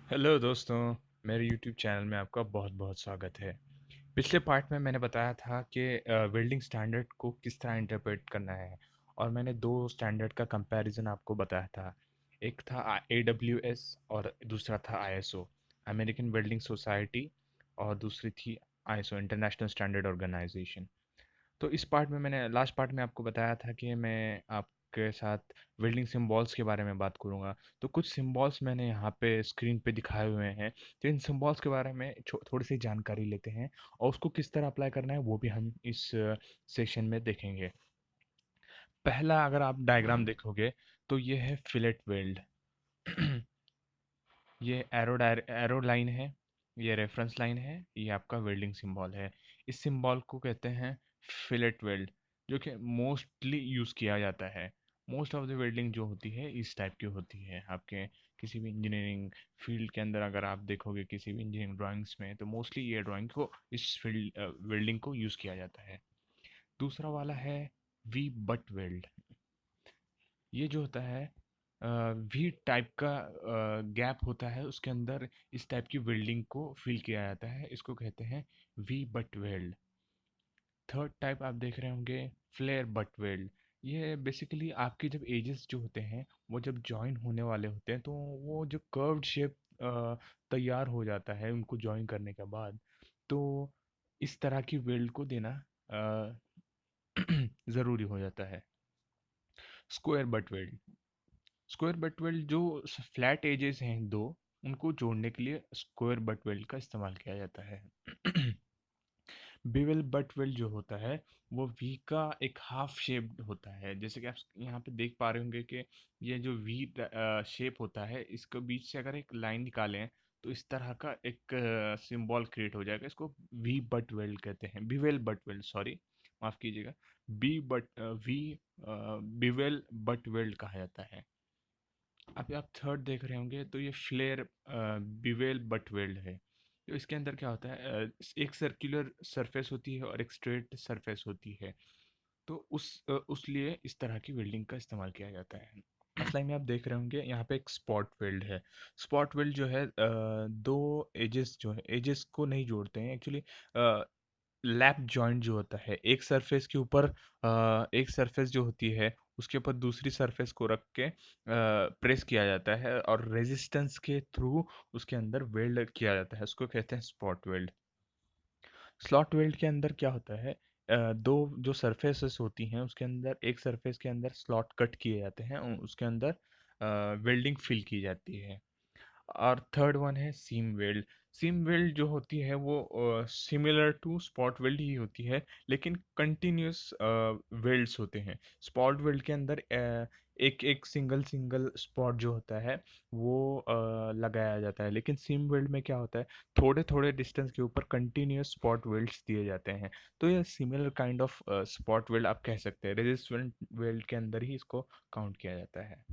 Hello दोस्तों, मेरे YouTube channel में आपका बहुत बहुत स्वागत है। पिछले पार्ट में मैंने बताया था कि वेल्डिंग स्टैंडर्ड को किस तरह इंटरप्रेट करना है, और मैंने दो स्टैंडर्ड का कंपैरिजन आपको बताया था। एक था AWS और दूसरा था ISO, अमेरिकन वेल्डिंग सोसाइटी, और दूसरी थी ISO, इंटरनेशनल स्टैंडर्ड ऑर्गेनाइजेशन। तो इस पार्ट में मैंने लास्ट पार्ट में आपको बताया था कि मैं आपके साथ वेल्डिंग सिम्बॉल्स के बारे में बात करूंगा। तो कुछ सिम्बॉल्स मैंने यहाँ पे स्क्रीन पे दिखाए हुए हैं। तो इन सिम्बॉल्स के बारे में थोड़ी सी जानकारी लेते हैं, और उसको किस तरह अप्लाई करना है वो भी हम इस सेशन में देखेंगे। पहला, अगर आप डायग्राम देखोगे तो ये है फिलेट वेल्ड। ये एरो लाइन है, ये रेफरेंस लाइन है, ये आपका वेल्डिंग सिंबल है। इस सिंबल को कहते हैं फिलेट वेल्ड, जो कि मोस्टली यूज़ किया जाता है। मोस्ट ऑफ द वेल्डिंग जो होती है इस टाइप की होती है। आपके किसी भी इंजीनियरिंग फील्ड के अंदर अगर आप देखोगे किसी भी इंजीनियरिंग ड्राइंग्स में, तो मोस्टली ये ड्राइंग को इस फील्ड वेल्डिंग को यूज़ किया जाता है। दूसरा वाला है वी बट वेल्ड। ये जो होता है वी टाइप का गैप होता है, उसके अंदर इस टाइप की वेल्डिंग को फिल किया जाता है, इसको कहते हैं V butt weld. Third type आप देख रहे होंगे फ्लेयर बट वेल्ड। ये बेसिकली आपके जब एजेस जो होते हैं वो जब जॉइन होने वाले होते हैं, तो वो जो कर्व्ड शेप तैयार हो जाता है उनको जॉइन करने के बाद, तो इस तरह की वेल्ड को देना ज़रूरी हो जाता है। Square butt weld. Square butt weld जो फ्लैट एजेस हैं दो, उनको जोड़ने के लिए स्क्वायर बट वेल्ड का इस्तेमाल किया जाता है। बिवेल बट वेल्ड जो होता है वो वी का एक हाफ शेप होता है। जैसे कि आप यहाँ पे देख पा रहे होंगे कि ये जो वी शेप होता है, इसके बीच से अगर एक लाइन निकालें तो इस तरह का एक सिंबल क्रिएट हो जाएगा। इसको वी बट वेल्ड कहते हैं, बिवेल बट वेल्ड, सॉरी, माफ़ कीजिएगा। B butt V bevel butt weld कहा जाता है। अभी आप थर्ड देख रहे होंगे तो ये फ्लेयर बिवेल बट वेल्ड है। तो इसके अंदर क्या होता है, एक सर्कुलर सरफेस होती है और एक स्ट्रेट सरफेस होती है। तो उस लिए इस तरह की वेल्डिंग का इस्तेमाल किया जाता है। मसला में आप देख रहे होंगे यहाँ पे एक स्पॉट वेल्ड है। स्पॉट वेल्ड जो है दो एजेस जो है, एजेस को नहीं जोड़ते हैं एक्चुअली। लैप जॉइंट जो होता है, एक सरफेस के ऊपर एक सरफेस जो होती है उसके ऊपर दूसरी सरफेस को रख के प्रेस किया जाता है, और रेजिस्टेंस के थ्रू उसके अंदर वेल्ड किया जाता है, उसको कहते हैं स्पॉट वेल्ड। स्लॉट वेल्ड के अंदर क्या होता है, दो जो सरफेसेस होती हैं उसके अंदर एक सरफेस के अंदर स्लॉट कट किए जाते हैं, उसके अंदर वेल्डिंग फिल की जाती है। और थर्ड वन है सीम वेल्ड। सीम वेल्ड जो होती है वो सिमिलर टू स्पॉट वेल्ड ही होती है, लेकिन कंटिन्यूस वेल्ड्स होते हैं। स्पॉट वेल्ड के अंदर एक एक सिंगल सिंगल स्पॉट जो होता है वो लगाया जाता है, लेकिन सीम वेल्ड में क्या होता है, थोड़े थोड़े डिस्टेंस के ऊपर कंटिन्यूस स्पॉट वेल्ड्स दिए जाते हैं। तो ये similar kind of spot weld आप कह सकते हैं, रेजिस्टेंट वेल्ड के अंदर ही इसको काउंट किया जाता है।